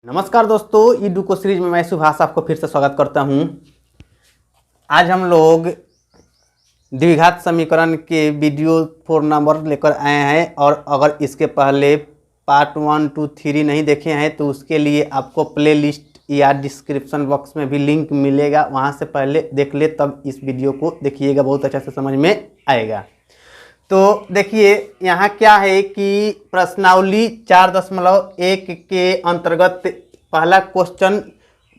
नमस्कार दोस्तों, ईडुको सीरीज में मैं सुभाष आपको फिर से स्वागत करता हूं। आज हम लोग द्विघात समीकरण के वीडियो 4 नंबर लेकर आए हैं और अगर इसके पहले पार्ट 1, 2, 3 नहीं देखे हैं तो उसके लिए आपको प्लेलिस्ट या डिस्क्रिप्शन बॉक्स में भी लिंक मिलेगा, वहां से पहले देख ले तब इस वीडियो को देखिएगा, बहुत अच्छा से समझ में आएगा। तो देखिए यहाँ क्या है कि प्रश्नावली 4.1 के अंतर्गत पहला क्वेश्चन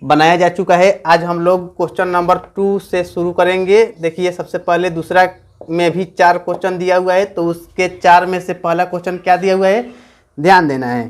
बनाया जा चुका है। आज हम लोग क्वेश्चन नंबर 2 से शुरू करेंगे। देखिए सबसे पहले दूसरा में भी 4 क्वेश्चन दिया हुआ है, तो उसके 4 में से पहला क्वेश्चन क्या दिया हुआ है, ध्यान देना है।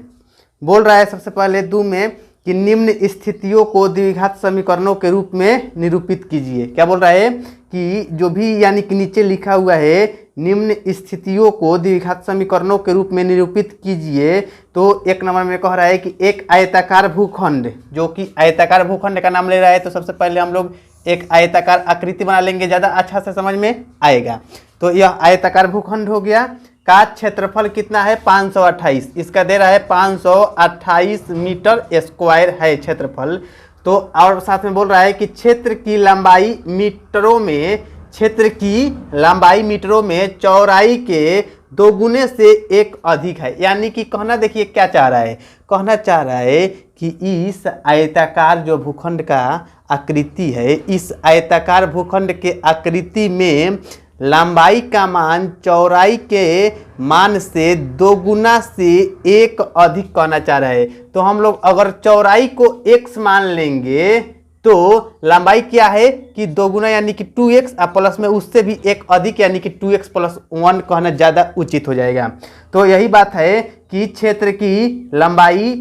बोल रहा है सबसे पहले 2 में कि निम्न स्थितियों को द्विघात समीकरणों के रूप में निरूपित कीजिए। क्या बोल रहा है कि जो भी यानी कि नीचे लिखा हुआ है निम्न स्थितियों को द्विघात समीकरणों के रूप में निरूपित कीजिए। तो 1 नंबर में कह रहा है कि एक आयताकार भूखंड, जो कि आयताकार भूखंड का नाम ले रहा है, तो सबसे पहले हम लोग एक आयताकार आकृति बना लेंगे, ज़्यादा अच्छा से समझ में आएगा। तो यह आयताकार भूखंड हो गया का क्षेत्रफल कितना है 528, इसका दे रहा है 528 मीटर स्क्वायर है क्षेत्रफल। तो और साथ में बोल रहा है कि क्षेत्र की लंबाई मीटरों में, क्षेत्र की लंबाई मीटरों में चौड़ाई के 2 गुने से 1 अधिक है। यानी कि कहना देखिए क्या चाह रहा है, कहना चाह रहा है कि इस आयताकार जो भूखंड का आकृति है, इस आयताकार भूखंड के आकृति में लंबाई का मान चौड़ाई के मान से 2 गुना से 1 अधिक कहना चाह रहा है। तो हम लोग अगर चौड़ाई को x मान लेंगे तो लंबाई क्या है कि 2 गुना यानी कि 2x और प्लस में उससे भी 1 अधिक यानी कि 2x + 1 कहना ज़्यादा उचित हो जाएगा। तो यही बात है कि क्षेत्र की लंबाई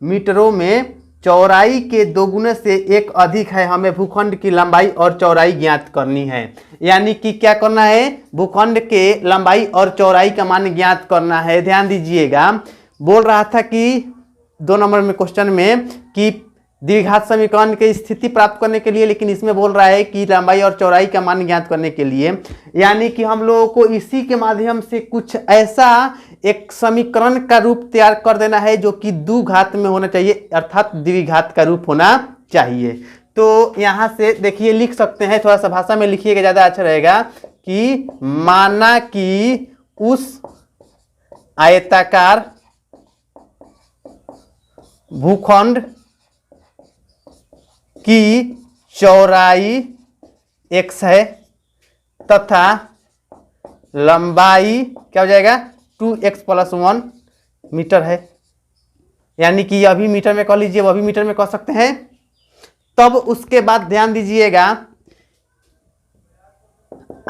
मीटरों में चौड़ाई के 2 गुने से 1 अधिक है, हमें भूखंड की लंबाई और चौड़ाई ज्ञात करनी है। यानी कि क्या करना है, भूखंड के लंबाई और चौड़ाई का मान ज्ञात करना है। ध्यान दीजिएगा, बोल रहा था कि 2 नंबर में क्वेश्चन में कि द्विघात समीकरण की स्थिति प्राप्त करने के लिए, लेकिन इसमें बोल रहा है कि लंबाई और चौड़ाई का मान ज्ञात करने के लिए। यानी कि हम लोगों को इसी के माध्यम से कुछ ऐसा एक समीकरण का रूप तैयार कर देना है जो कि द्विघात में होना चाहिए, अर्थात द्विघात का रूप होना चाहिए। तो यहाँ से देखिए लिख सकते हैं, थोड़ा सा भाषा में लिखिएगा ज़्यादा अच्छा रहेगा कि माना कि उस आयताकार भूखंड की चौड़ाई x है तथा लंबाई क्या हो जाएगा 2x + 1 मीटर है। यानी कि यह भी मीटर में कह लीजिए, वह भी मीटर में कह सकते हैं। तब उसके बाद ध्यान दीजिएगा,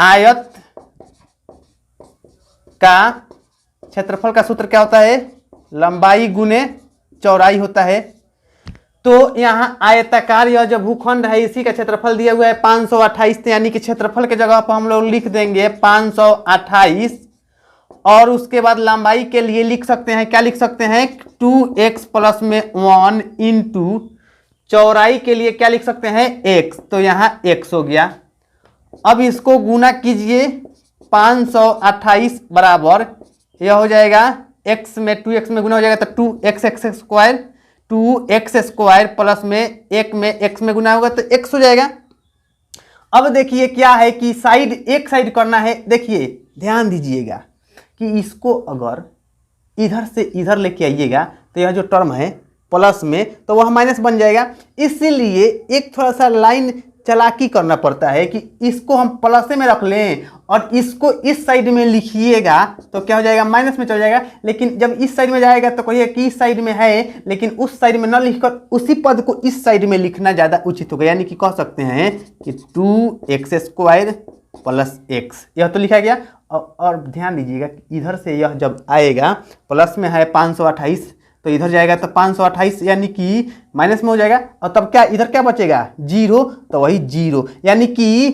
आयत का क्षेत्रफल का सूत्र क्या होता है, लंबाई गुने चौड़ाई होता है। तो यहाँ आयताकार यह जो भूखंड है इसी का क्षेत्रफल दिया हुआ है 528, यानी कि क्षेत्रफल के जगह पर हम लोग लिख देंगे 528 और उसके बाद लंबाई के लिए लिख सकते हैं, क्या लिख सकते हैं 2x + 1 इंटू चौड़ाई के लिए क्या लिख सकते हैं x, तो यहाँ x हो गया। अब इसको गुना कीजिए, 528 बराबर यह हो जाएगा x में 2x में गुना हो जाएगा तो 2x square, 2x square plus में 1 में x में गुना होगा तो x हो जाएगा। अब देखिए क्या है कि साइड एक साइड करना है। देखिए ध्यान दीजिएगा कि इसको अगर इधर से इधर लेके आइएगा तो यह जो टर्म है प्लस में तो वह माइनस बन जाएगा। इसीलिए एक थोड़ा सा लाइन चालाकी करना पड़ता है कि इसको हम प्लस में रख लें और इसको इस साइड में लिखिएगा तो क्या हो जाएगा, माइनस में चल जाएगा। लेकिन जब इस साइड में जाएगा तो कहिए कि इस साइड में है, लेकिन उस साइड में न लिखकर उसी पद को इस साइड में लिखना ज़्यादा उचित होगा। यानी कि कह सकते हैं कि 2x² + x, यह तो लिखा गया। और ध्यान दीजिएगा कि इधर से यह जब आएगा प्लस में है 528 तो इधर जाएगा तो 528 यानी कि माइनस में हो जाएगा। और तब क्या इधर क्या बचेगा 0, तो वही 0। यानी कि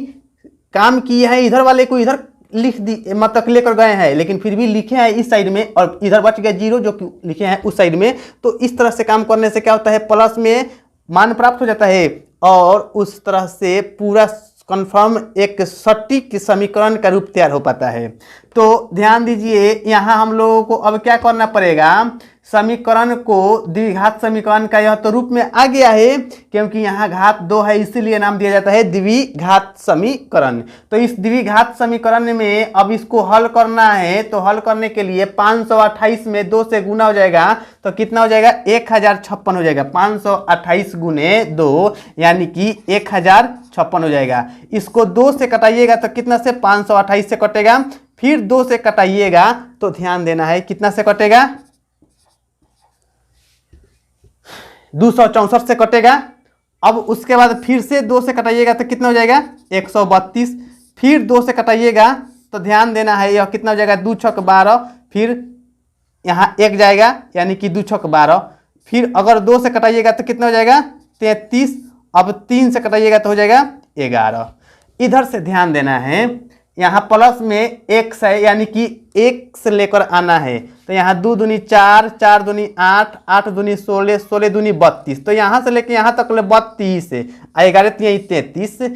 काम किए हैं इधर वाले को इधर लिख दी, मतलब लेकर गए हैं, लेकिन फिर भी लिखे हैं इस साइड में और इधर बच गया 0 जो कि लिखे हैं उस साइड में। तो इस तरह से काम करने से क्या होता है, प्लस में मान प्राप्त हो जाता है और उस तरह से पूरा कन्फर्म एक सटीक समीकरण का रूप तैयार हो पाता है। तो ध्यान दीजिए यहाँ हम लोगों को अब क्या करना पड़ेगा, समीकरण को द्विघात समीकरण का यह तो रूप में आ गया है, क्योंकि यहाँ घात 2 है इसीलिए नाम दिया जाता है द्विघात समीकरण। तो इस द्विघात समीकरण में अब इसको हल करना है, तो हल करने के लिए 528 में 2 से गुना हो जाएगा तो कितना हो जाएगा 1056 हो जाएगा। 528 गुने 2 यानी कि 1056 हो जाएगा। इसको 2 से कटाइएगा तो कितना से 528 से कटेगा, फिर 2 से कटाइएगा तो ध्यान देना है कितना से कटेगा 264 से कटेगा। अब उसके बाद फिर से 2 से कटाइएगा तो कितना हो जाएगा 132, फिर 2 से कटाइएगा तो ध्यान देना है यह कितना हो जाएगा 2 छक 12, फिर यहाँ 1 जाएगा यानी कि 2 छक 12, फिर अगर 2 से कटाइएगा तो कितना हो जाएगा 33, अब 3 से कटाइएगा तो हो जाएगा 11। इधर से ध्यान देना है यहाँ प्लस में x है यानी कि x लेकर आना है, तो यहाँ 2 दूनी 4, 4 दूनी 8, 8 दूनी 16, 16 दूनी 32, तो यहाँ से लेके यहाँ तक ले 32 है, 11 33,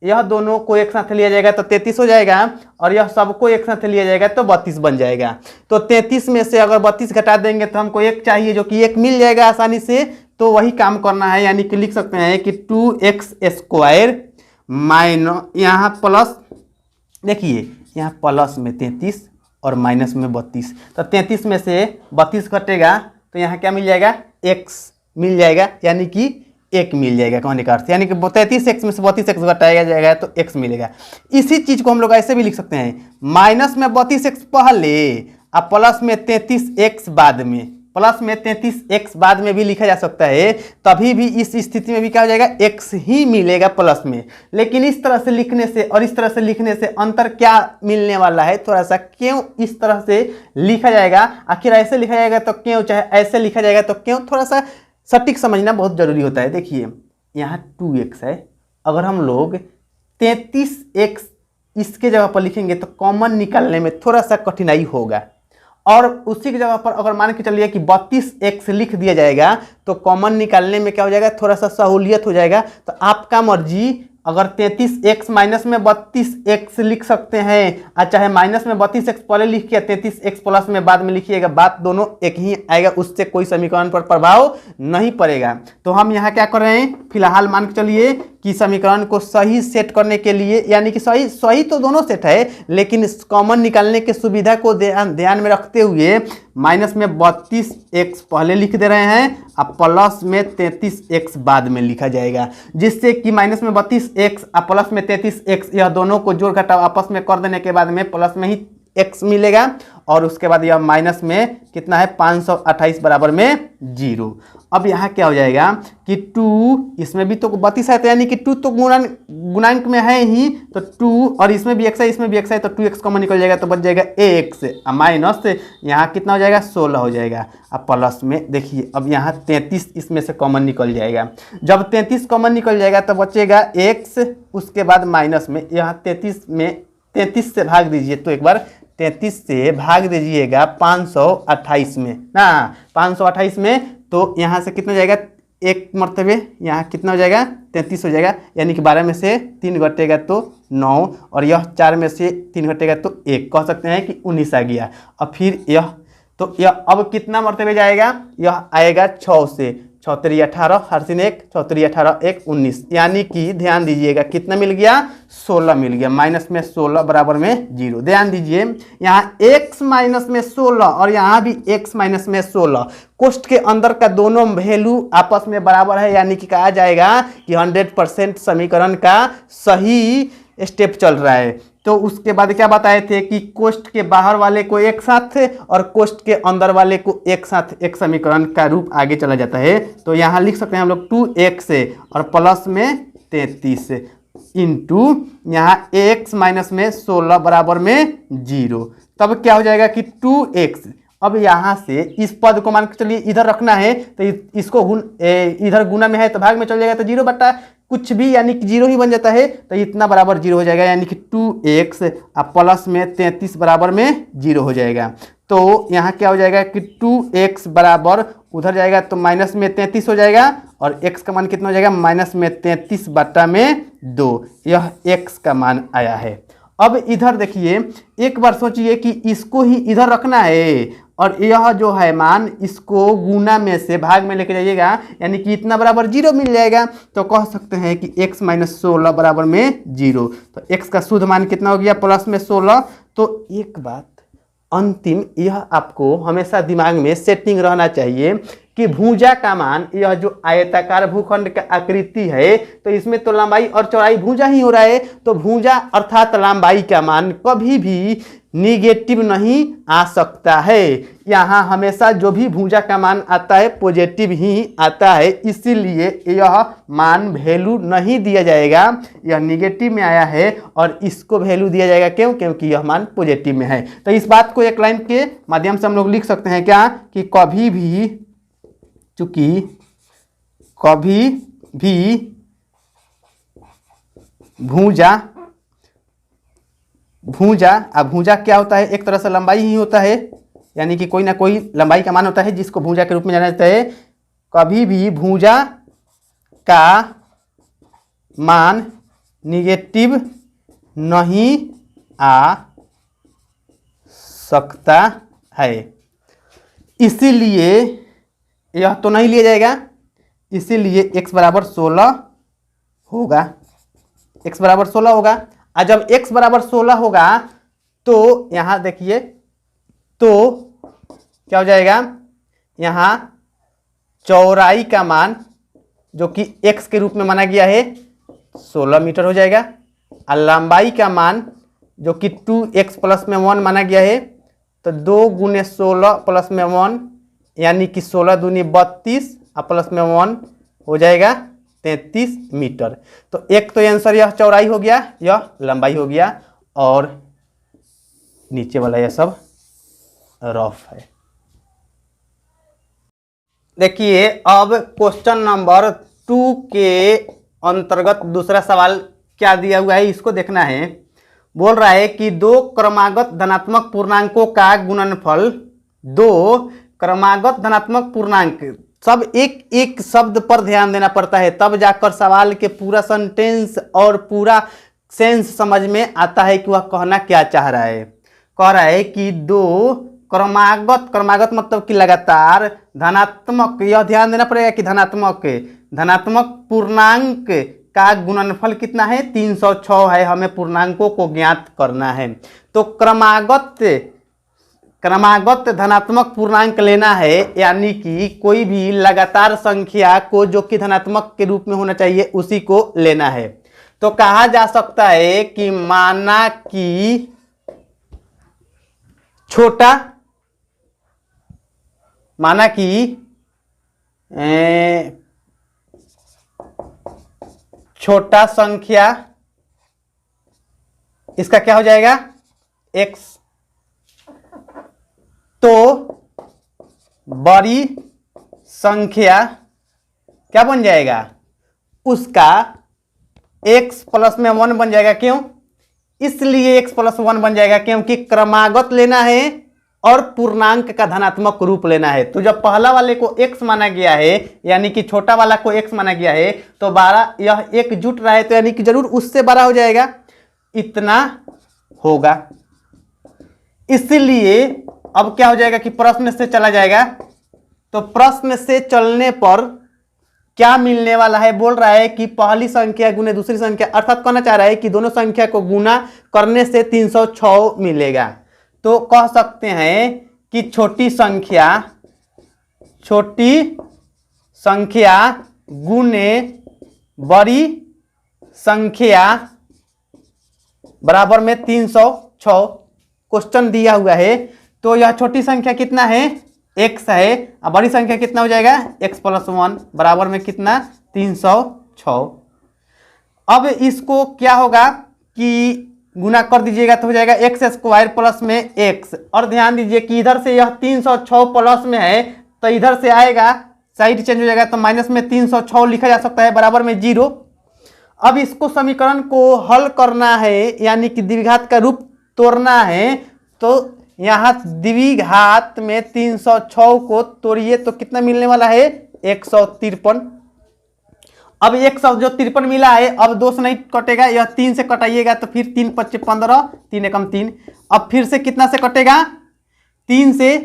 यह दोनों को एक साथ लिया जाएगा तो 33 हो जाएगा, और यह सबको एक साथ लिया जाएगा तो 32 बन जाएगा। तो 33 में से अगर 32 घटा देंगे तो हमको 1 चाहिए जो कि 1 मिल जाएगा आसानी से, तो वही काम करना है, यानी कि लिख सकते हैं कि 2x² माइनस यहाँ प्लस, देखिए यहाँ प्लस में 33 और माइनस में 32, तो 33 में से 32 घटेगा तो यहाँ क्या मिल जाएगा x मिल जाएगा, यानी कि 1 मिल जाएगा कहने का अर्थ, यानी कि 33x में से 32x घटाया जाएगा तो x मिलेगा। इसी चीज़ को हम लोग ऐसे भी लिख सकते हैं, माइनस में 32x पहले और प्लस में 33x बाद में, प्लस में 33x बाद में भी लिखा जा सकता है, तभी भी इस स्थिति में भी क्या हो जाएगा x ही मिलेगा प्लस में। लेकिन इस तरह से लिखने से और इस तरह से लिखने से अंतर क्या मिलने वाला है, थोड़ा सा क्यों इस तरह से लिखा जाएगा, आखिर ऐसे लिखा जाएगा तो क्यों, चाहे ऐसे लिखा जाएगा तो क्यों, थोड़ा सा सटीक समझना बहुत जरूरी होता है। देखिए यहाँ 2x है, अगर हम लोग 33x इसके जगह पर लिखेंगे तो कॉमन निकालने में थोड़ा सा कठिनाई होगा, और उसी की जगह पर अगर मान के चलिए कि 32x लिख दिया जाएगा तो कॉमन निकालने में क्या हो जाएगा थोड़ा सा सहूलियत हो जाएगा। तो आपका मर्जी, अगर 33x माइनस में 32x लिख सकते हैं, और चाहे माइनस में 32x पहले लिख के 33x प्लस में बाद में लिखिएगा, बात दोनों एक ही आएगा, उससे कोई समीकरण पर प्रभाव नहीं पड़ेगा। तो हम यहाँ क्या कर रहे हैं, फिलहाल मान के चलिए कि समीकरण को सही सेट करने के लिए, यानी कि सही तो दोनों सेट है, लेकिन कॉमन निकालने की सुविधा को ध्यान में रखते हुए माइनस में 32x पहले लिख दे रहे हैं और प्लस में 33x बाद में लिखा जाएगा, जिससे कि माइनस में 32x और प्लस में 33x यह दोनों को जोड़ घटाव आपस में कर देने के बाद में प्लस में ही x मिलेगा, और उसके बाद यह माइनस में कितना है 528 बराबर में 0। अब यहाँ क्या हो जाएगा कि 2, इसमें भी तो 32 है, तो यानी कि 2 तो गुणांक में है ही, तो 2 और इसमें भी x है, इसमें भी x है, तो 2x कॉमन निकल जाएगा तो बच जाएगा ax, माइनस यहाँ कितना हो जाएगा 16 हो जाएगा। अब प्लस में देखिए अब यहाँ 33 इसमें से कॉमन निकल जाएगा, जब 33 कॉमन निकल जाएगा तो बचेगा x, उसके बाद माइनस में यहाँ 33 से भाग दीजिए, तो एक बार 33 से भाग दीजिएगा 528 में ना, 528 में तो यहाँ से कितना जाएगा एक मरतबे, यहाँ कितना हो जाएगा 33 हो जाएगा, यानी कि 12 में से 3 घटेगा तो 9, और यह 4 में से 3 घटेगा तो 1, कह सकते हैं कि 19 आ गया। और फिर यह तो यह अब कितना मरतबे जाएगा, यह आएगा 6 से, 6 3 18, हर सिन 1, 6 3 18 1 19, यानी कि ध्यान दीजिएगा कितना मिल गया 16 मिल गया, माइनस में 16 बराबर में 0। ध्यान दीजिए यहाँ x माइनस में 16 और यहाँ भी x माइनस में 16, कोष्ठ के अंदर का दोनों वैल्यू आपस में बराबर है, यानी कि कहा जाएगा कि 100% समीकरण का सही स्टेप चल रहा है। तो उसके बाद क्या बताए थे कि कोष्ठ के बाहर वाले को एक साथ और कोष्ठ के अंदर वाले को एक साथ एक समीकरण का रूप आगे चला जाता है। तो यहाँ लिख सकते हैं हम लोग 2x और प्लस में 33 इंटू यहाँ x माइनस में 16 बराबर में 0, तब क्या हो जाएगा कि 2x। अब यहाँ से इस पद को मान के चलिए इधर रखना है, तो इसको इधर गुना में है तो भाग में चल जाएगा, तो 0 बटा कुछ भी यानी कि 0 ही बन जाता है, तो इतना बराबर 0 हो जाएगा, यानी कि 2x और प्लस में 33 बराबर में 0 हो जाएगा। तो यहाँ क्या हो जाएगा कि 2x बराबर उधर जाएगा तो माइनस में 33 हो जाएगा, और x का मान कितना हो जाएगा माइनस में 33 बटा में 2, यह x का मान आया है। अब इधर देखिए एक बार सोचिए कि इसको ही इधर रखना है और यह जो है मान इसको गुना में से भाग में लेके जाइएगा, यानी कि इतना बराबर 0 मिल जाएगा। तो कह सकते हैं कि x माइनस 16 बराबर में 0। तो x का शुद्ध मान कितना हो गया, प्लस में 16। तो एक बात अंतिम, यह आपको हमेशा दिमाग में सेटिंग रहना चाहिए कि भुजा का मान, यह जो आयताकार भूखंड का आकृति है तो इसमें तो लंबाई और चौड़ाई भुजा ही हो रहा है। तो भुजा अर्थात लंबाई का मान कभी भी निगेटिव नहीं आ सकता है। यहाँ हमेशा जो भी भुजा का मान आता है पॉजिटिव ही आता है, इसीलिए यह मान वैल्यू नहीं दिया जाएगा, यह निगेटिव में आया है और इसको वैल्यू दिया जाएगा। क्यों? क्योंकि यह मान पॉजिटिव में है। तो इस बात को एक लाइन के माध्यम से हम लोग लिख सकते हैं क्या, कि कभी भी, चूंकि कभी भी भुजा क्या होता है, एक तरह से लंबाई ही होता है, यानी कि कोई ना कोई लंबाई का मान होता है जिसको भुजा के रूप में जाना जाता है। कभी भी भुजा का मान निगेटिव नहीं आ सकता है, इसीलिए यह तो नहीं लिया जाएगा, इसीलिए x बराबर 16 होगा। x बराबर 16 होगा। और जब x बराबर 16 होगा तो यहां देखिए, तो क्या हो जाएगा, यहां चौड़ाई का मान जो कि x के रूप में माना गया है 16 मीटर हो जाएगा, और लंबाई का मान जो कि 2x प्लस में 1 माना गया है, तो 2 गुने 16 प्लस में 1 यानी कि 16 दूनी 32 और प्लस में 1 हो जाएगा 33 मीटर। तो एक तो आंसर यह चौड़ाई हो गया, यह लंबाई हो गया, और नीचे वाला यह सब रफ है। देखिए अब क्वेश्चन नंबर 2 के अंतर्गत दूसरा सवाल क्या दिया हुआ है इसको देखना है। बोल रहा है कि दो क्रमागत धनात्मक पूर्णांकों का गुणनफल, दो क्रमागत धनात्मक पूर्णांक, सब एक एक शब्द पर ध्यान देना पड़ता है, तब जाकर सवाल के पूरा सेंटेंस और पूरा सेंस समझ में आता है कि वह कहना क्या चाह रहा है। कह रहा है कि दो क्रमागत मतलब कि लगातार धनात्मक, यह ध्यान देना पड़ेगा कि धनात्मक पूर्णांक का गुणनफल कितना है, 306 है। हमें पूर्णांकों को ज्ञात करना है। तो क्रमागत धनात्मक पूर्णांक लेना है, यानी कि कोई भी लगातार संख्या को जो कि धनात्मक के रूप में होना चाहिए उसी को लेना है। तो कहा जा सकता है कि माना कि छोटा संख्या, इसका क्या हो जाएगा x, तो बड़ी संख्या क्या बन जाएगा, उसका x प्लस में 1 बन जाएगा। क्यों? इसलिए x प्लस 1 बन जाएगा क्योंकि क्रमागत लेना है और पूर्णांक का धनात्मक रूप लेना है। तो जब पहला वाले को x माना गया है, यानी कि छोटा वाला को x माना गया है, तो 12 यह एक जुट रहा है, तो यानी कि जरूर उससे बड़ा हो जाएगा, इतना होगा। इसलिए अब क्या हो जाएगा कि प्रश्न से चला जाएगा। तो प्रश्न से चलने पर क्या मिलने वाला है, बोल रहा है कि पहली संख्या गुने दूसरी संख्या, अर्थात कहना चाह रहा है कि दोनों संख्या को गुना करने से 306 मिलेगा। तो कह सकते हैं कि छोटी संख्या गुने बड़ी संख्या बराबर में 306 क्वेश्चन दिया हुआ है। तो यह छोटी संख्या कितना है, x है, और बड़ी संख्या कितना हो जाएगा, x प्लस 1 बराबर में कितना, 306। अब इसको क्या होगा कि गुना कर दीजिएगा तो हो जाएगा x स्क्वायर प्लस में x, और ध्यान दीजिए कि इधर से यह 306 प्लस में है, तो इधर से आएगा, साइड चेंज हो जाएगा, तो माइनस में 306 लिखा जा सकता है, बराबर में 0। अब इसको समीकरण को हल करना है, यानी कि द्विघात का रूप तोड़ना है। तो यहाँ द्विघात में 306 को तोड़िए तो कितना मिलने वाला है, 153। अब 153 मिला है, अब 2 से नहीं कटेगा, यह 3 से कटाइएगा तो फिर 3 × 5 = 15, 3 × 3। अब फिर से कितना से कटेगा, 3 से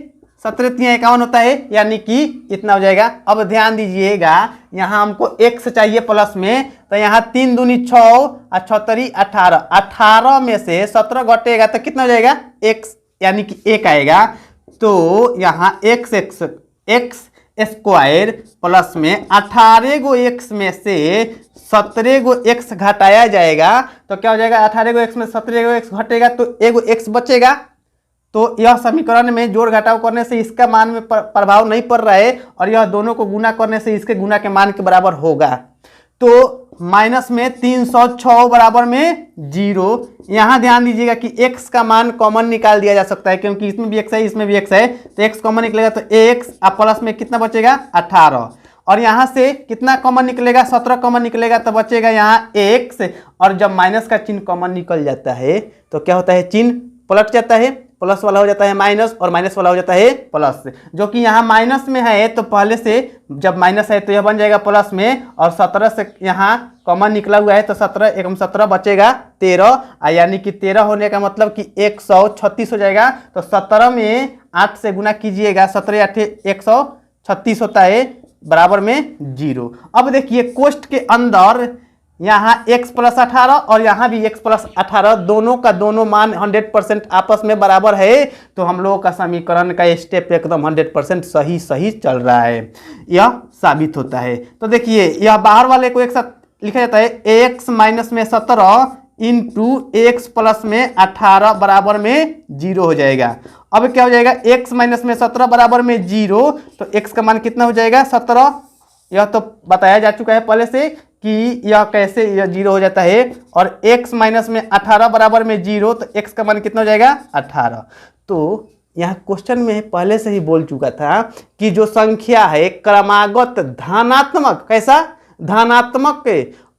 17 3 51 होता है, यानी कि इतना हो जाएगा। अब ध्यान दीजिएगा, यहाँ हमको x चाहिए प्लस में, तो यहाँ 3 दूनी 6 और 6 तरी 18, 18 में से 17 घटेगा तो कितना हो जाएगा x, यानी कि 1 आएगा। तो यहाँ x स्क्वायर प्लस में 18 गो x में से 17 गो x घटाया जाएगा तो क्या हो जाएगा, 18 गो x में 17 गो x घटेगा तो एगो x बचेगा। तो यह समीकरण में जोड़ घटाव करने से इसका मान में प्रभाव नहीं पड़ रहा है, और यह दोनों को गुना करने से इसके गुना के मान के बराबर होगा। तो माइनस में 306 बराबर में 0। यहाँ ध्यान दीजिएगा कि x का मान कॉमन निकाल दिया जा सकता है, क्योंकि इसमें भी x है इसमें भी x है, तो x कॉमन निकलेगा तो x अब प्लस में कितना बचेगा 18, और यहाँ से कितना कॉमन निकलेगा 17 कॉमन निकलेगा तो बचेगा यहाँ x। और जब माइनस का चिन्ह कॉमन निकल जाता है तो क्या होता है, चिन्ह पलट जाता है, प्लस वाला हो जाता है माइनस और माइनस वाला हो जाता है प्लस। जो कि यहाँ माइनस में है तो पहले से जब माइनस है तो यह बन जाएगा प्लस में, और 17 से यहाँ कॉमन निकला हुआ है तो 17 एकम 17 बचेगा 13, यानी कि 13 होने का मतलब कि 136 हो जाएगा। तो 17 में 8 से गुना कीजिएगा, 17 8 136 होता है बराबर में 0। अब देखिए कोष्ठ के अंदर यहाँ x प्लस 18 और यहाँ भी x प्लस 18 दोनों का दोनों मान 100% आपस में बराबर है, तो हम लोगों का समीकरण का स्टेप एकदम 100% सही चल रहा है, यह साबित होता है। तो देखिए यह बाहर वाले को एक साथ लिखा जाता है x माइनस में 17 इंटू x प्लस में 18 बराबर में 0 हो जाएगा। अब क्या हो जाएगा, x माइनस में 17 बराबर में 0, तो x का मान कितना हो जाएगा 17। यह तो बताया जा चुका है पहले से कि यह कैसे यह 0 हो जाता है, और x माइनस में 18 बराबर में 0, तो x का मान कितना हो जाएगा 18। तो यहाँ क्वेश्चन में पहले से ही बोल चुका था कि जो संख्या है क्रमागत धनात्मक, कैसा धनात्मक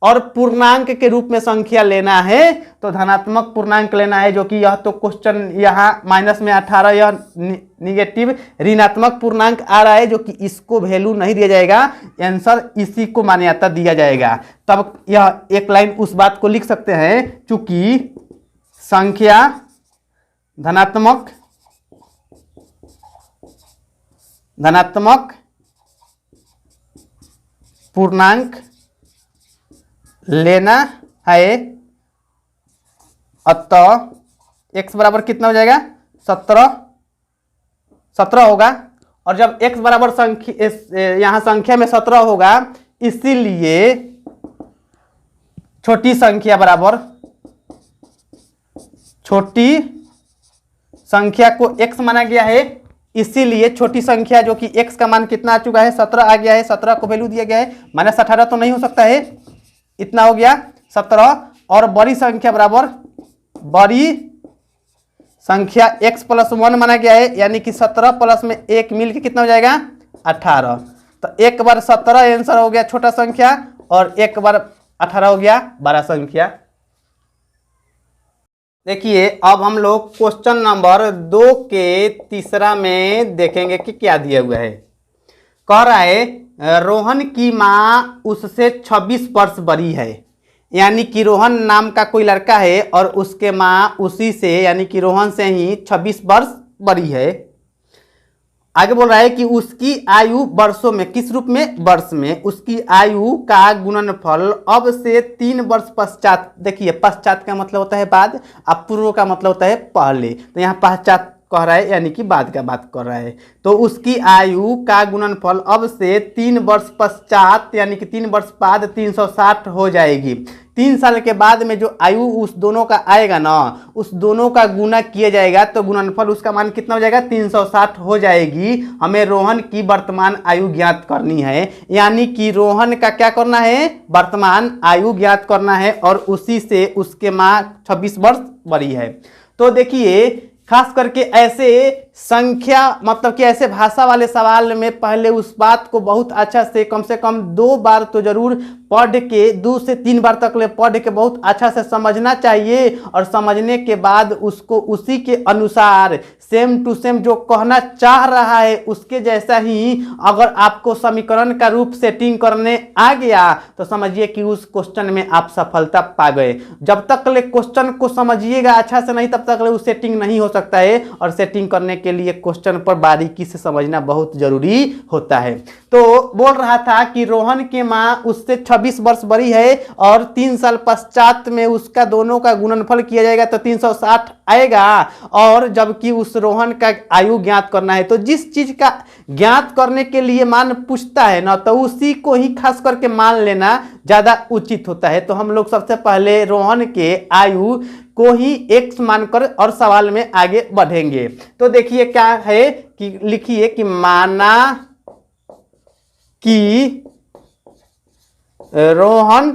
और पूर्णांक के रूप में संख्या लेना है, तो धनात्मक पूर्णांक लेना है, जो कि यह तो क्वेश्चन यहाँ माइनस में 18 यह निगेटिव ऋणात्मक पूर्णांक आ रहा है, जो कि इसको वैल्यू नहीं दिया जाएगा, आंसर इसी को मान्यता दिया जाएगा। तब यह एक लाइन उस बात को लिख सकते हैं, चूंकि संख्या धनात्मक पूर्णांक लेना है, अतः x बराबर कितना हो जाएगा 17 होगा। और जब x बराबर यहाँ संख्या में 17 होगा, इसीलिए छोटी संख्या बराबर छोटी संख्या को x माना गया है, इसीलिए छोटी संख्या जो कि x का मान कितना आ चुका है 17 आ गया है, 17 को वैल्यू दिया गया है, माइनस 18 तो नहीं हो सकता है, इतना हो गया 17। और बड़ी संख्या बराबर बड़ी संख्या x प्लस 1 माना गया है, यानी कि 17 प्लस में 1 मिल के कितना हो जाएगा 18। तो एक बार 17 आंसर हो गया छोटा संख्या, और एक बार 18 हो गया बड़ा संख्या। देखिए अब हम लोग क्वेश्चन नंबर 2 के तीसरा में देखेंगे कि क्या दिया हुआ है। कह रहा है रोहन की माँ उससे 26 वर्ष बड़ी है, यानी कि रोहन नाम का कोई लड़का है और उसके माँ उसी से यानी कि रोहन से ही 26 वर्ष बड़ी है। आगे बोल रहा है कि उसकी आयु वर्षों में, किस रूप में वर्ष में, उसकी आयु का गुणनफल अब से 3 वर्ष पश्चात, देखिए पश्चात का मतलब होता है बाद, अब पूर्व का मतलब होता है पहले, तो यहाँ पश्चात कह रहा है यानी कि बाद का बात कर रहा है। तो उसकी आयु का गुणनफल अब से 3 वर्ष पश्चात यानी कि 3 वर्ष बाद 360 हो जाएगी। 3 साल के बाद में जो आयु उस दोनों का आएगा ना, उस दोनों का गुना किया जाएगा तो गुणनफल उसका मान कितना हो जाएगा 360 हो जाएगी। हमें रोहन की वर्तमान आयु ज्ञात करनी है, यानी कि रोहन का क्या करना है वर्तमान आयु ज्ञात करना है, और उसी से उसके माँ 26 वर्ष बड़ी है। तो देखिए खास करके ऐसे संख्या मतलब कि ऐसे भाषा वाले सवाल में पहले उस बात को बहुत अच्छा से कम 2 बार तो जरूर पढ़ के 2 से 3 बार तक ले पढ़ के बहुत अच्छा से समझना चाहिए, और समझने के बाद उसको उसी के अनुसार सेम टू सेम जो कहना चाह रहा है उसके जैसा ही अगर आपको समीकरण का रूप सेटिंग करने आ गया तो समझिए कि उस क्वेश्चन में आप सफलता पा गए। जब तक ले क्वेश्चन को समझिएगा अच्छा से नहीं तब तक ले उस सेटिंग नहीं हो सकता है, और सेटिंग करने के लिए क्वेश्चन पर बारीकी से समझना बहुत जरूरी होता है। तो बोल रहा था कि रोहन की माँ उससे 26 वर्ष बड़ी है और 3 साल पश्चात में उसका दोनों का गुणनफल किया जाएगा तो 360 आएगा। और जबकि उस रोहन का आयु ज्ञात करना है, तो जिस चीज का ज्ञात करने के लिए मान पूछता है ना, तो उसी को ही खास करके मान लेना ज्यादा उचित होता है। तो हम लोग सबसे पहले रोहन के आयु को ही x मानकर और सवाल में आगे बढ़ेंगे। तो देखिए क्या है कि लिखिए कि माना कि रोहन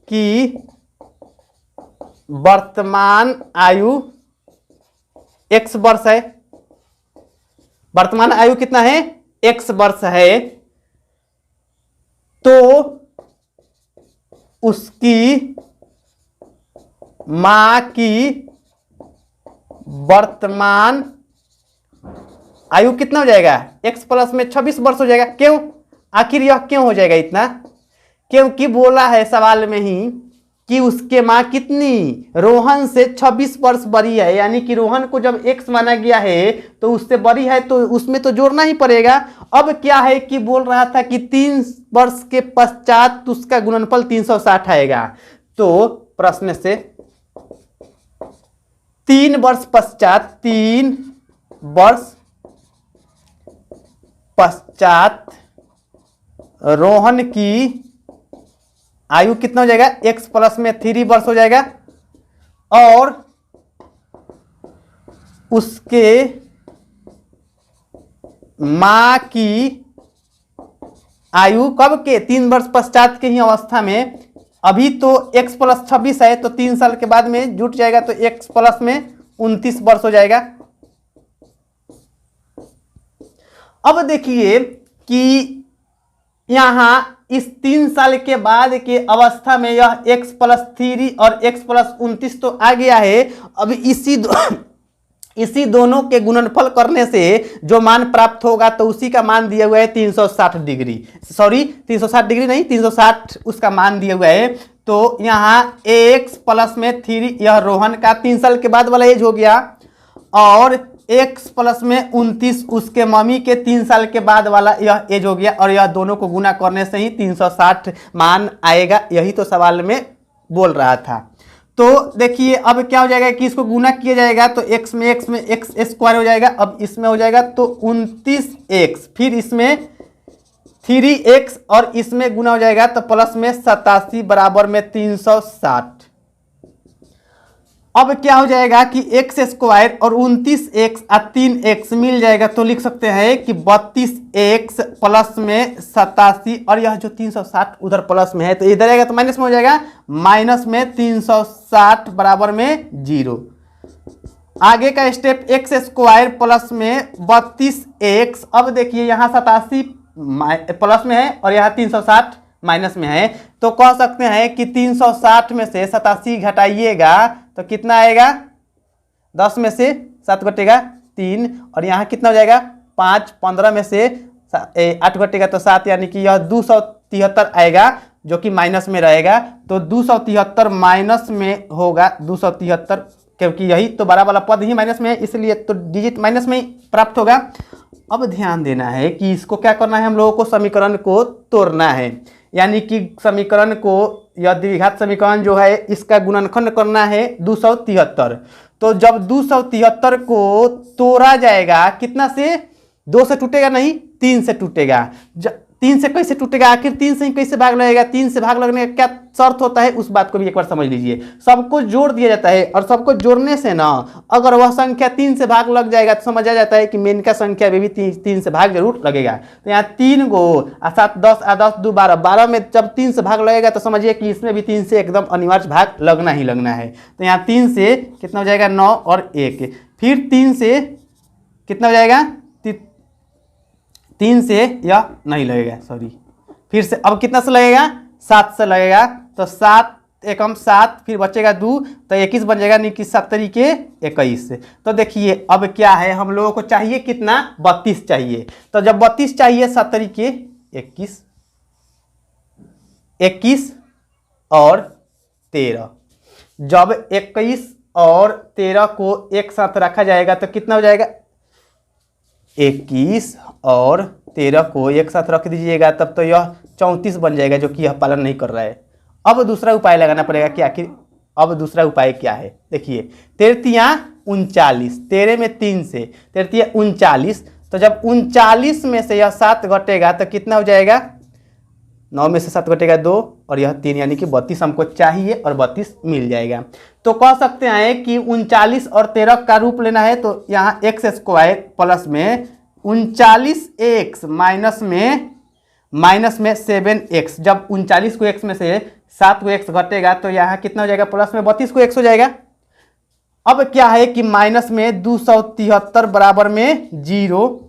की वर्तमान आयु x वर्ष है। वर्तमान आयु कितना है? x वर्ष है। तो उसकी मां की वर्तमान आयु कितना हो जाएगा? x प्लस में 26 वर्ष हो जाएगा। क्यों? आखिर यह क्यों हो जाएगा इतना? क्योंकि बोला है सवाल में ही कि उसके मां कितनी, रोहन से 26 वर्ष बड़ी है, यानी कि रोहन को जब x माना गया है तो उससे बड़ी है, तो उसमें तो जोड़ना ही पड़ेगा। अब क्या है कि बोल रहा था कि 3 वर्ष के पश्चात उसका गुणनफल 360 आएगा। तो प्रश्न से 3 वर्ष पश्चात, 3 वर्ष पश्चात रोहन की आयु कितना हो जाएगा? x प्लस में 3 वर्ष हो जाएगा। और उसके मां की आयु कब के? 3 वर्ष पश्चात के ही अवस्था में। अभी तो x प्लस 26 है, तो 3 साल के बाद में जुट जाएगा, तो x प्लस में 29 वर्ष हो जाएगा। अब देखिए कि यहां इस 3 साल के बाद के अवस्था में यह x प्लस 3 और x प्लस 29 तो आ गया है। अब इसी दोनों के गुणनफल करने से जो मान प्राप्त होगा तो उसी का मान दिया हुआ है 360 डिग्री, सॉरी 360 डिग्री नहीं, 360 उसका मान दिया हुआ है। तो यहाँ x प्लस में 3 यह रोहन का 3 साल के बाद वाला एज हो गया, और x प्लस में 29 उसके मम्मी के 3 साल के बाद वाला यह एज हो गया, और यह दोनों को गुना करने से ही 360 मान आएगा। यही तो सवाल में बोल रहा था। तो देखिए अब क्या हो जाएगा कि इसको गुना किया जाएगा तो x में x स्क्वायर हो जाएगा। अब इसमें हो जाएगा तो 29x, फिर इसमें 3x और इसमें गुना हो जाएगा तो प्लस में 87 बराबर में 360। अब क्या हो जाएगा कि x स्क्वायर और 29x और 3x मिल जाएगा, तो लिख सकते हैं कि 32x प्लस में 87, और यह जो 360 उधर प्लस में है तो इधर आएगा तो माइनस में हो जाएगा, माइनस में 360 बराबर में 0। आगे का स्टेप x स्क्वायर प्लस में 32x। अब देखिए यहाँ 87 प्लस में है और यहाँ 360 माइनस में है, तो कह सकते हैं कि 360 में से 87 घटाइएगा तो कितना आएगा? 10 में से 7 घटेगा 3, और यहाँ कितना हो जाएगा? 5। 15 में से 8 घटेगा तो 7, यानी कि यह 273 आएगा, जो कि माइनस में रहेगा। तो 273 माइनस में होगा, 273, क्योंकि यही तो बड़ा वाला पद ही माइनस में है, इसलिए तो डिजिट माइनस में ही प्राप्त होगा। अब ध्यान देना है कि इसको क्या करना है, हम लोगों को समीकरण को तोड़ना है, यानी कि समीकरण को, यह द्विघात समीकरण जो है इसका गुणनखंड करना है 273। तो जब 273 को तोड़ा जाएगा कितना से? 2 से टूटेगा नहीं, 3 से टूटेगा। 3 से कैसे टूटेगा? आखिर 3 से ही कैसे भाग लगेगा? 3 से भाग लगने का क्या शर्त होता है उस बात को भी एक बार समझ लीजिए। सबको जोड़ दिया जाता है, और सबको जोड़ने से ना अगर वह संख्या 3 से भाग लग जाएगा तो समझा जाता है कि मेन का संख्या में भी 3 से भाग जरूर लगेगा। तो यहाँ 3 गो 7 10 10 2 12, 12 में जब 3 से भाग लगेगा तो समझिए कि इसमें भी 3 से एकदम अनिवार्य भाग लगना ही लगना है। तो यहाँ 3 से कितना हो जाएगा? 9 और 1, फिर 3 से कितना हो जाएगा? 3 से यह नहीं लगेगा, सॉरी, फिर से अब कितना से लगेगा? 7 से लगेगा। तो 7 एकम 7, फिर बचेगा 2, तो 21 बन जाएगा, नहीं कि 7 तरीके 21। तो देखिए अब क्या है, हम लोगों को चाहिए कितना? 32 चाहिए। तो जब 32 चाहिए, 7 तरीके 21, 21 और 13, जब 21 और 13 को एक साथ रखा जाएगा तो कितना हो जाएगा? 21 और 13 को एक साथ रख दीजिएगा, तब तो यह 34 बन जाएगा, जो कि यह पालन नहीं कर रहा है। अब दूसरा उपाय लगाना पड़ेगा कि आखिर अब दूसरा उपाय क्या है। देखिए 13 39, 13 में 3 से 13 39, तो जब 39 में से यह 7 घटेगा तो कितना हो जाएगा, 9 में से 7 घटेगा 2 और यह 3, यानी कि 32 हमको चाहिए और 32 मिल जाएगा। तो कह सकते हैं कि 39 और 13 का रूप लेना है, तो यहाँ एक्स स्क्वायर प्लस में 39x माइनस में 7x, जब 39 को x में से 7 को x घटेगा तो यहाँ कितना हो जाएगा, प्लस में 32 को x हो जाएगा। अब क्या है कि माइनस में 273 बराबर में 0,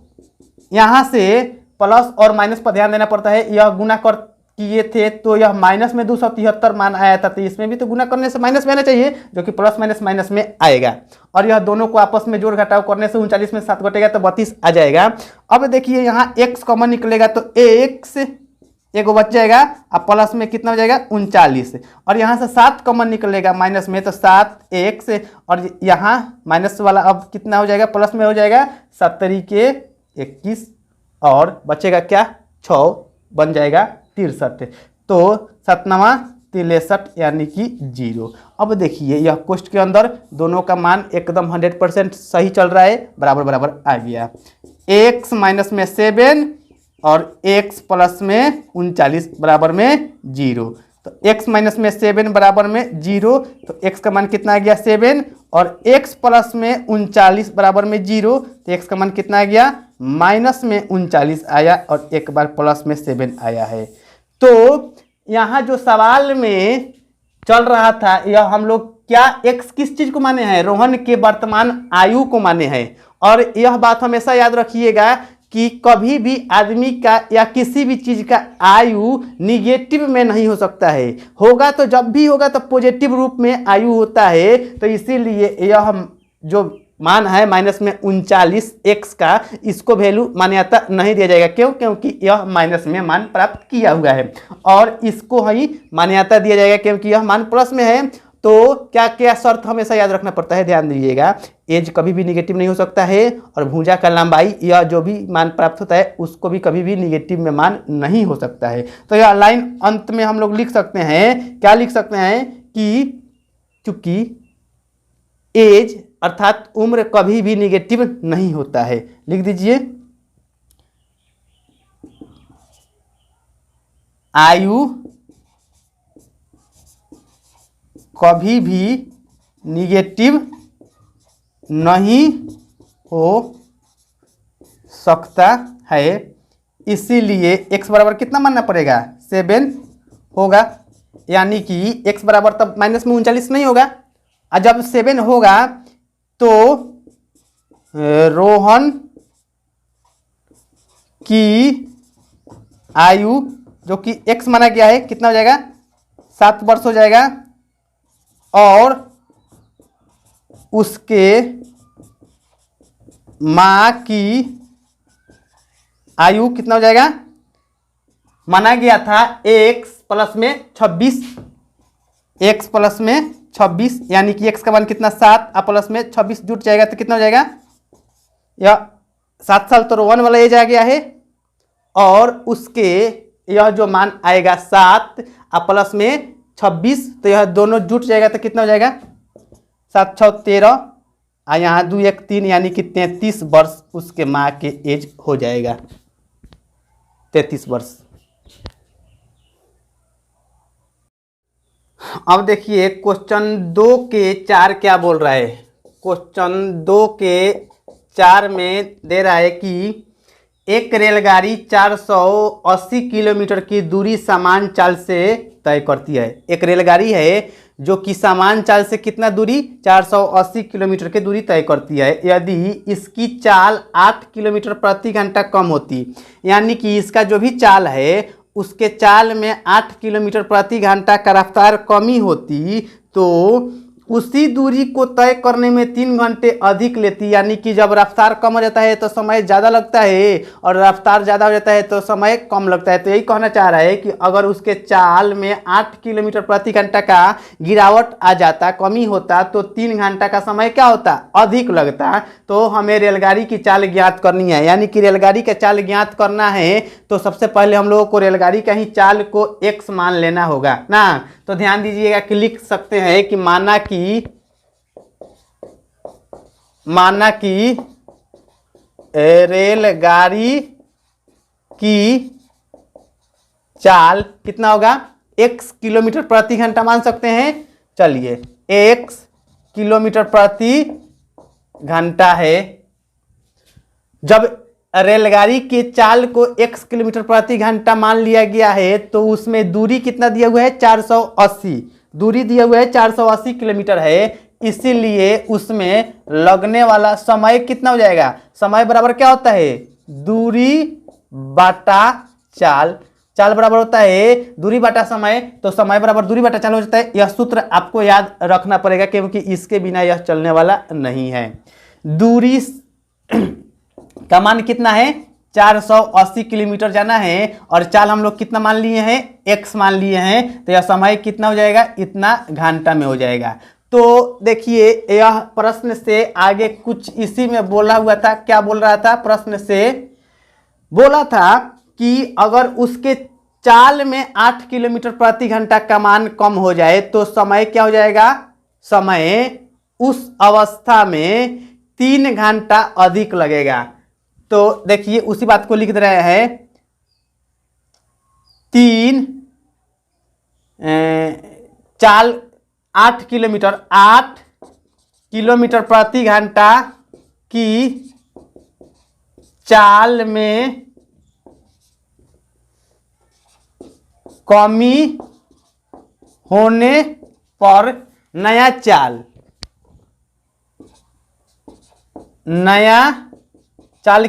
यहाँ से प्लस और माइनस पर ध्यान देना पड़ता है। यह गुना कर किए थे तो यह माइनस में 273 मान आया था, तो इसमें भी तो गुना करने से माइनस में आना चाहिए, जो कि प्लस माइनस माइनस में आएगा। और यह दोनों को आपस में जोड़ घटाव करने से 39 में 7 घटेगा तो 32 आ जाएगा। अब देखिए यहाँ x कॉमन निकलेगा तो x एगो बच जाएगा, अब प्लस में कितना हो जाएगा 39, और यहाँ से 7 कॉमन निकलेगा माइनस में तो 7x, और यहाँ माइनस वाला अब कितना हो जाएगा, प्लस में हो जाएगा 7 के 21 और बचेगा क्या 6 बन जाएगा 63, तो 7×9 = 63 यानी कि 0। अब देखिए यह क्वेश्चन के अंदर दोनों का मान एकदम 100% सही चल रहा है, बराबर बराबर आ गया। x माइनस में 7 और x प्लस में 39 बराबर में 0, तो x माइनस में 7 बराबर में 0, तो x का मान कितना आ गया 7, और x प्लस में 39 बराबर में 0, तो x का मान कितना आ गया माइनस में 39 आया, और एक बार प्लस में 7 आया है। तो यहाँ जो सवाल में चल रहा था, यह हम लोग क्या x किस चीज को माने हैं, रोहन के वर्तमान आयु को माने हैं। और यह बात हमेशा याद रखिएगा कि कभी भी आदमी का या किसी भी चीज का आयु निगेटिव में नहीं हो सकता है, होगा तो जब भी होगा तो पॉजिटिव रूप में आयु होता है। तो इसीलिए यह जो मान है माइनस में 39x का, इसको वैल्यू मान्यता नहीं दिया जाएगा। क्यों? क्योंकि यह माइनस में मान प्राप्त किया हुआ है, और इसको ही मान्यता दिया जाएगा क्योंकि यह मान प्लस में है। तो क्या क्या शर्त हमेशा याद रखना पड़ता है, ध्यान दीजिएगा। एज कभी भी निगेटिव नहीं हो सकता है, और भुजा का लंबाई यह जो भी मान प्राप्त होता है उसको भी कभी भी निगेटिव में मान नहीं हो सकता है। तो यह लाइन अंत में हम लोग लिख सकते हैं, क्या लिख सकते हैं कि चूंकि एज अर्थात उम्र कभी भी निगेटिव नहीं होता है, लिख दीजिए आयु कभी भी निगेटिव नहीं हो सकता है। इसीलिए x बराबर कितना मानना पड़ेगा 7 होगा, यानी कि x बराबर तब माइनस में 39 नहीं होगा। और जब 7 होगा तो रोहन की आयु जो कि x माना गया है कितना हो जाएगा 7 वर्ष हो जाएगा, और उसके माँ की आयु कितना हो जाएगा, माना गया था x प्लस में 26, x प्लस में 26, यानी कि x का मान कितना 7 और प्लस में 26 जुट जाएगा तो कितना हो जाएगा, यह 7 साल तो रोहन वाला एज आ गया है, और उसके यह जो मान आएगा 7 और प्लस में 26, तो यह दोनों जुट जाएगा तो कितना हो जाएगा 7 6 13, और यहाँ 2 1 3, यानी कि 33 वर्ष उसके माँ के एज हो जाएगा, 33 वर्ष। अब देखिए क्वेश्चन 2 के 4 क्या बोल रहा है। क्वेश्चन 2 के 4 में दे रहा है कि एक रेलगाड़ी 480 किलोमीटर की दूरी समान चाल से तय करती है। एक रेलगाड़ी है जो कि समान चाल से कितना दूरी 480 किलोमीटर की दूरी तय करती है। यदि इसकी चाल 8 किलोमीटर प्रति घंटा कम होती, यानी कि इसका जो भी चाल है उसके चाल में 8 किलोमीटर प्रति घंटा का रफ्तार कमी होती, तो उसी दूरी को तय करने में 3 घंटे अधिक लेती, यानी कि जब रफ्तार कम हो जाता है तो समय ज़्यादा लगता है और रफ्तार ज़्यादा हो जाता है तो समय कम लगता है। तो यही कहना चाह रहा है कि अगर उसके चाल में 8 किलोमीटर प्रति घंटा का गिरावट आ जाता, कमी होता, तो 3 घंटा का समय क्या होता, अधिक लगता। तो हमें रेलगाड़ी की चाल ज्ञात करनी है, यानी कि रेलगाड़ी का चाल ज्ञात करना है तो सबसे पहले हम लोगों को रेलगाड़ी का ही चाल को x मान लेना होगा ना। तो ध्यान दीजिएगा कि लिख सकते हैं कि माना कि रेलगाड़ी की चाल कितना होगा, x किलोमीटर प्रति घंटा मान सकते हैं। चलिए x किलोमीटर प्रति घंटा है। जब रेलगाड़ी के चाल को x किलोमीटर प्रति घंटा मान लिया गया है तो उसमें दूरी कितना दिया हुआ है, 480 दूरी दिया हुआ है, 480 किलोमीटर है। इसीलिए उसमें लगने वाला समय कितना हो जाएगा, समय बराबर क्या होता है, दूरी बाटा चाल। चाल बराबर होता है दूरी बाटा समय, तो समय बराबर दूरी बाटा चाल हो जाता है। यह सूत्र आपको याद रखना पड़ेगा क्योंकि इसके बिना यह चलने वाला नहीं है। दूरी का मान कितना है, 480 किलोमीटर जाना है और चाल हम लोग कितना मान लिए हैं, x मान लिए हैं। तो यह समय कितना हो जाएगा, इतना घंटा में हो जाएगा। तो देखिए यह प्रश्न से आगे कुछ इसी में बोला हुआ था। क्या बोल रहा था, प्रश्न से बोला था कि अगर उसके चाल में 8 किलोमीटर प्रति घंटा का मान कम हो जाए तो समय क्या हो जाएगा, समय उस अवस्था में 3 घंटा अधिक लगेगा। तो देखिए उसी बात को लिख रहे हैं, 3 चाल 8 किलोमीटर प्रति घंटा की चाल में कमी होने पर नया चाल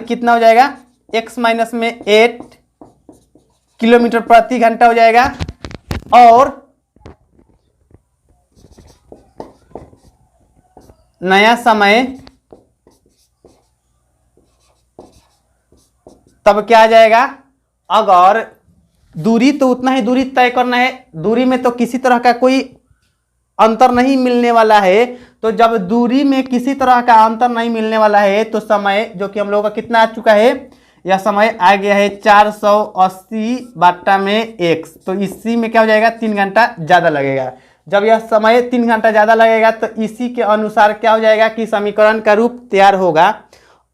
कितना हो जाएगा, x माइनस में 8 किलोमीटर प्रति घंटा हो जाएगा। और नया समय तब क्या आ जाएगा, अगर दूरी तो उतना ही दूरी तय करना है, दूरी में तो किसी तरह का कोई अंतर नहीं मिलने वाला है। तो जब दूरी में किसी तरह का अंतर नहीं मिलने वाला है तो समय जो कि हम लोगों का कितना आ चुका है, यह समय आ गया है 480 बाटा में x। तो इसी में क्या हो जाएगा, 3 घंटा ज़्यादा लगेगा। जब यह समय 3 घंटा ज़्यादा लगेगा तो इसी के अनुसार क्या हो जाएगा कि समीकरण का रूप तैयार होगा।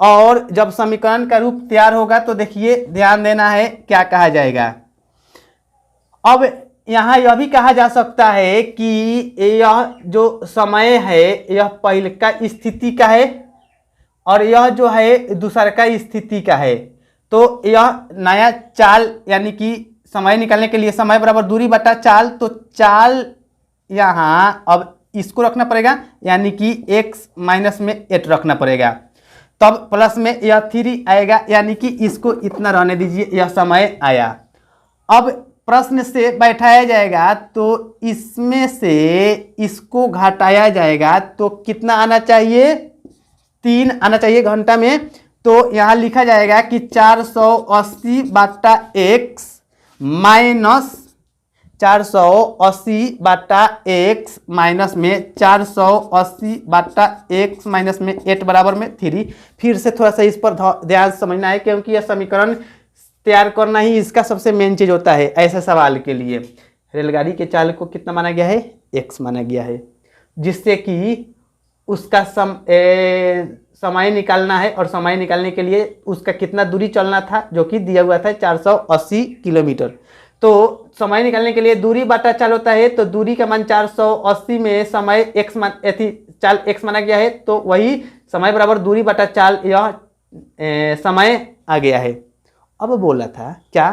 और जब समीकरण का रूप तैयार होगा तो देखिए ध्यान देना है क्या कहा जाएगा। अब यहाँ यह भी कहा जा सकता है कि यह जो समय है यह पहले का स्थिति का है और यह जो है दूसरा का स्थिति का है। तो यह नया चाल यानी कि समय निकालने के लिए समय बराबर दूरी बटा चाल, तो चाल यहाँ अब इसको रखना पड़ेगा यानी कि x माइनस में 8 रखना पड़ेगा, तब प्लस में यह 3 आएगा यानी कि इसको इतना रहने दीजिए, यह समय आया। अब प्रश्न से बैठाया जाएगा तो इसमें से इसको घटाया जाएगा तो कितना आना चाहिए, 3 आना चाहिए घंटा में। तो यहाँ लिखा जाएगा कि 480 बाटा x माइनस 480 बाटा x माइनस में 480 बाटा x माइनस में 8 बराबर में 3। फिर से थोड़ा सा इस पर ध्यान समझना है क्योंकि यह समीकरण तैयार करना ही इसका सबसे मेन चीज होता है ऐसे सवाल के लिए। रेलगाड़ी के चाल को कितना माना गया है, x माना गया है, जिससे कि उसका समय निकालना है और समय निकालने के लिए उसका कितना दूरी चलना था जो कि दिया हुआ था 480 किलोमीटर। तो समय निकालने के लिए दूरी बाटा चाल होता है, तो दूरी का मान 480 में समय x मान चाल x माना गया है, तो वही समय बराबर दूरी बाटा चाल यह समय आ गया है। अब बोला था क्या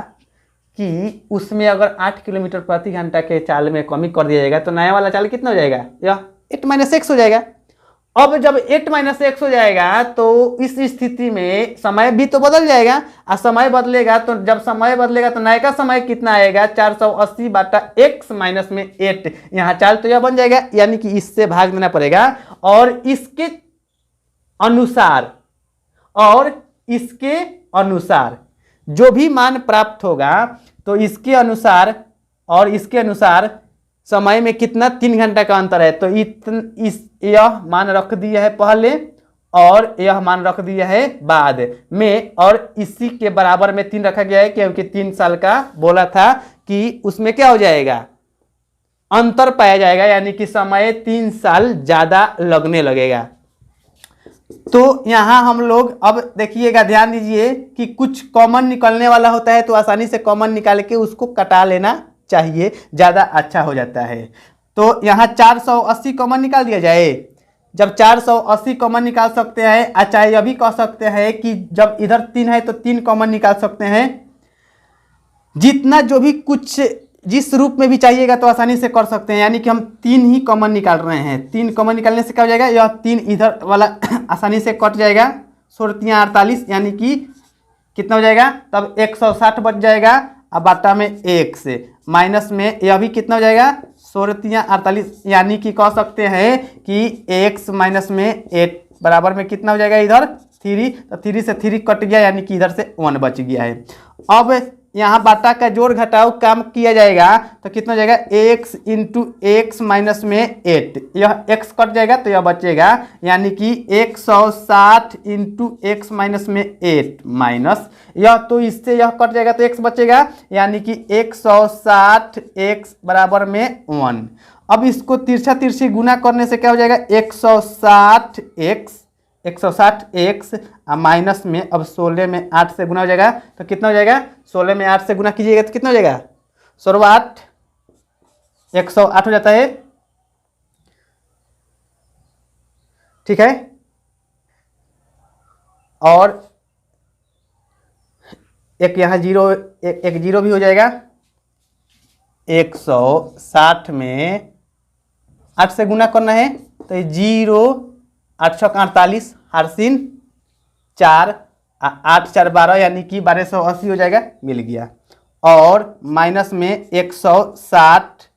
कि उसमें अगर 8 किलोमीटर प्रति घंटा के चाल में कमी कर दिया जाएगा तो नया वाला चाल कितना हो जाएगा, यह 8 - x हो जाएगा। अब जब 8 - x हो जाएगा तो इस स्थिति में समय भी तो बदल जाएगा, और समय बदलेगा तो जब समय बदलेगा तो नया का समय कितना आएगा, 480 बटा x माइनस में 8। यहाँ चाल तो यह बन जाएगा, यानी कि इससे भाग देना पड़ेगा। और इसके अनुसार जो भी मान प्राप्त होगा तो इसके अनुसार और इसके अनुसार समय में कितना 3 घंटा का अंतर है। तो यह मान रख दिया है पहले और यह मान रख दिया है बाद में, और इसी के बराबर में 3 रखा गया है क्योंकि 3 साल का बोला था कि उसमें क्या हो जाएगा, अंतर पाया जाएगा, यानी कि समय 3 साल ज्यादा लगने लगेगा। तो यहाँ हम लोग अब देखिएगा, ध्यान दीजिए कि कुछ कॉमन निकलने वाला होता है तो आसानी से कॉमन निकाल के उसको कटा लेना चाहिए, ज़्यादा अच्छा हो जाता है। तो यहाँ 480 कॉमन निकाल दिया जाए। जब 480 कॉमन निकाल सकते हैं, अच्छा यह भी कह सकते हैं कि जब इधर 3 है तो 3 कॉमन निकाल सकते हैं। जितना जो भी कुछ जिस रूप में भी चाहिएगा तो आसानी से कर सकते हैं, यानी कि हम 3 ही कॉमन निकाल रहे हैं। 3 कॉमन निकालने से क्या हो जाएगा, यह 3 इधर वाला आसानी से कट जाएगा, 16 48, यानी कि कितना हो जाएगा, तब 160 बच जाएगा। अब बाटा में 1 से माइनस में यह भी कितना हो जाएगा, 16 48, यानी कि कह सकते हैं कि x माइनस में 8 बराबर में कितना हो जाएगा, इधर 3, तो 3 से 3 कट गया, यानी कि इधर से 1 बच गया है। अब यहाँ बाटा का जोड़ घटाव काम किया जाएगा तो कितना हो जाएगा, x इंटू एक्स माइनस में 8, यह x कट जाएगा तो यह बचेगा, यानी कि 160 इंटू एक्स माइनस में 8 माइनस यह, तो इससे यह कट जाएगा तो x बचेगा, यानी कि 160 x बराबर में 1। अब इसको तिरछा तिरछी गुना करने से क्या हो जाएगा, 160 x माइनस में अब 16 में 8 से गुना हो जाएगा तो कितना हो जाएगा, 16 में 8 से गुना कीजिएगा तो कितना हो जाएगा, 16 8 108 हो जाता है। ठीक है, और एक यहाँ जीरो, एक जीरो भी हो जाएगा। 160 में 8 से गुना करना है तो ये 0 8 48 हारसिन 4 8 4 12, यानी कि 1280 हो जाएगा, मिल गया। और माइनस में 160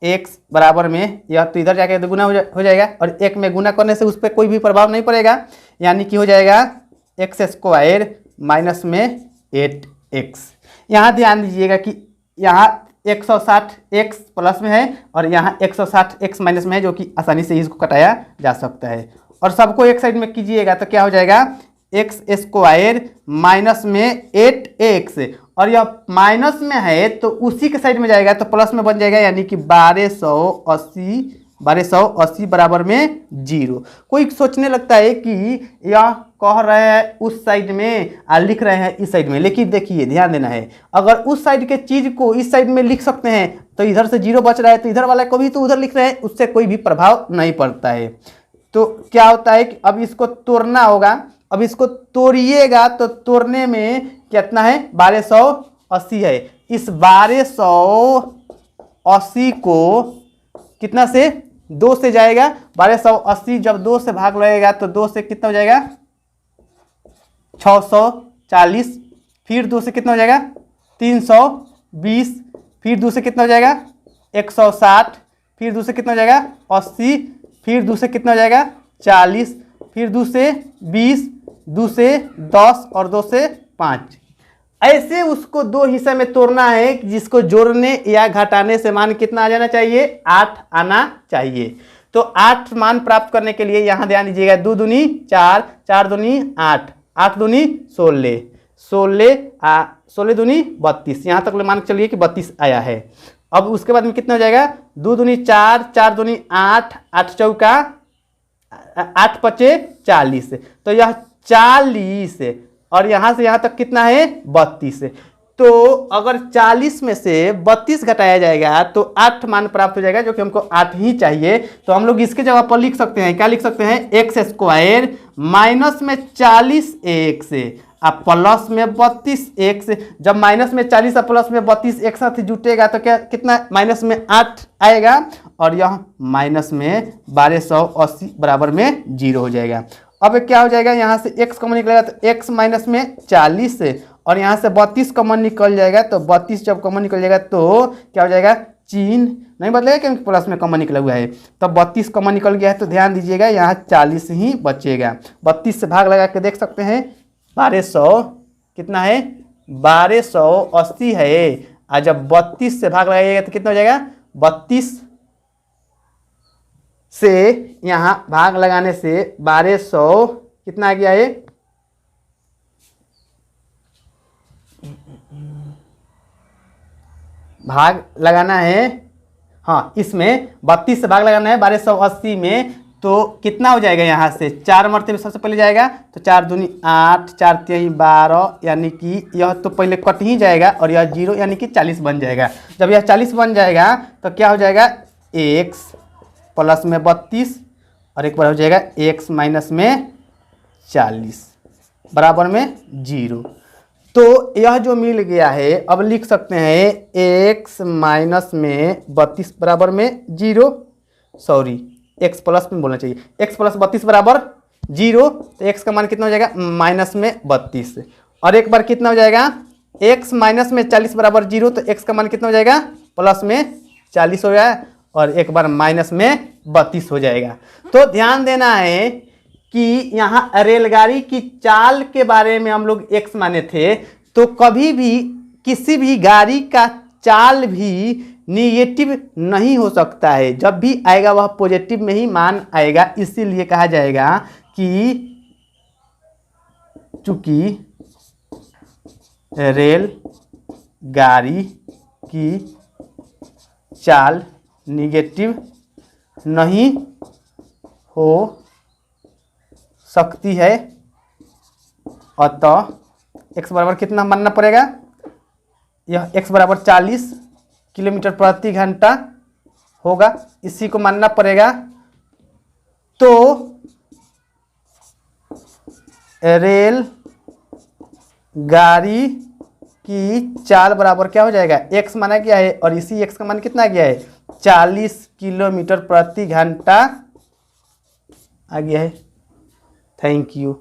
x बराबर में यह तो इधर जाके गुना हो जाएगा, और 1 में गुना करने से उस पर कोई भी प्रभाव नहीं पड़ेगा, यानी कि हो जाएगा x² माइनस में 8x। यहाँ ध्यान दीजिएगा कि यहाँ 160x प्लस में है और यहाँ 160x माइनस में है, जो कि आसानी से इसको कटाया जा सकता है। और सबको एक साइड में कीजिएगा तो क्या हो जाएगा, x² माइनस में 8x, और यह माइनस में है तो उसी के साइड में जाएगा तो प्लस में बन जाएगा, यानी कि 1280 बराबर में 0। कोई सोचने लगता है कि यह कह रहे हैं उस साइड में और लिख रहे हैं इस साइड में, लेकिन देखिए ध्यान देना है, अगर उस साइड के चीज को इस साइड में लिख सकते हैं तो इधर से 0 बच रहा है तो इधर वाला को भी तो उधर लिख रहे हैं, उससे कोई भी प्रभाव नहीं पड़ता है। तो क्या होता है कि अब इसको तोड़ना होगा, अब इसको तोड़िएगा तो तोड़ने में कितना है, 1280 है। इस 1280 को कितना से 2 से जाएगा, 1280 जब 2 से भाग लगेगा तो 2 से कितना हो जाएगा, 640, फिर 2 से कितना हो जाएगा, 320, फिर 2 से कितना हो जाएगा, 160, फिर 2 से कितना हो जाएगा, 80, फिर 2 से कितना हो जाएगा, 40, फिर 2 से 20, 2 से 10 और 2 से 5। ऐसे उसको 2 हिस्से में तोड़ना है, जिसको जोड़ने या घटाने से मान कितना आ जाना चाहिए, 8 आना चाहिए। तो 8 मान प्राप्त करने के लिए यहाँ ध्यान दीजिएगा, 2 दूनी 4, 4 दूनी 8, 8 दूनी 16, 16 दूनी 32, यहाँ तक मान के चलिए कि 32 आया है। अब उसके बाद में कितना हो जाएगा, 2 दूनी 4, 4 दूनी 8, 8 चौका 8 पचे 40, तो यह 40 और यहाँ से यहाँ तक कितना है, 32। तो अगर 40 में से 32 घटाया जाएगा तो 8 मान प्राप्त हो जाएगा, जो कि हमको 8 ही चाहिए। तो हम लोग इसके जगह पर लिख सकते हैं, क्या लिख सकते हैं, x² माइनस में 40x अब प्लस में 32x। जब माइनस में 40 और प्लस में 32 एक साथ जुटेगा तो क्या कितना, माइनस में 8 आएगा, और यह माइनस में 1280 बराबर में 0 हो जाएगा। अब क्या हो जाएगा, यहाँ से x कॉमन निकलेगा तो x माइनस में 40 से, और यहाँ से 32 कॉमन निकल जाएगा, तो 32 जब कॉमन निकल जाएगा तो क्या हो जाएगा, चिन्ह नहीं बदलेगा क्योंकि प्लस में कॉमन निकला हुआ है। तो 32 कॉमन निकल गया है तो ध्यान दीजिएगा यहाँ 40 ही बचेगा। 32 से भाग लगा के देख सकते हैं 1200 कितना है, 1280 है। और जब 32 से भाग लगाइएगा तो कितना हो जाएगा, 32 से यहाँ भाग लगाने से 1200 कितना आ गया है, भाग लगाना है, हाँ इसमें 32 से भाग लगाना है 1280 में, तो कितना हो जाएगा, यहाँ से 4 मरते में सबसे पहले जाएगा तो 4 दूनी 8, 4 तिहाई 12, यानी कि यह तो पहले कट ही जाएगा और यह 0 यानी कि 40 बन जाएगा। जब यह 40 बन जाएगा तो क्या हो जाएगा, x प्लस में 32 और एक बार हो जाएगा x माइनस में 40 बराबर में 0। तो यह जो मिल गया है अब लिख सकते हैं x माइनस में 32 बराबर में 0, सॉरी x प्लस में बोलना चाहिए, x प्लस 32 बराबर 0, तो x का मान कितना हो जाएगा, माइनस में 32, और एक बार कितना हो जाएगा, x माइनस में 40 बराबर 0, तो x का मान कितना हो जाएगा, प्लस में 40 हो जाएगा, और एक बार माइनस में 32 हो जाएगा। तो ध्यान देना है कि यहाँ रेलगाड़ी की चाल के बारे में हम लोग x माने थे, तो कभी भी किसी भी गाड़ी का चाल भी निगेटिव नहीं हो सकता है, जब भी आएगा वह पॉजिटिव में ही मान आएगा। इसीलिए कहा जाएगा कि चूंकि रेल गाड़ी की चाल निगेटिव नहीं हो सकती है, अतः x बराबर कितना मानना पड़ेगा, यह x बराबर 40 किलोमीटर प्रति घंटा होगा, इसी को मानना पड़ेगा। तो रेल गाड़ी की चाल बराबर क्या हो जाएगा, x माना गया है और इसी x का मान कितना गया है, 40 किलोमीटर प्रति घंटा आ गया है। Thank you.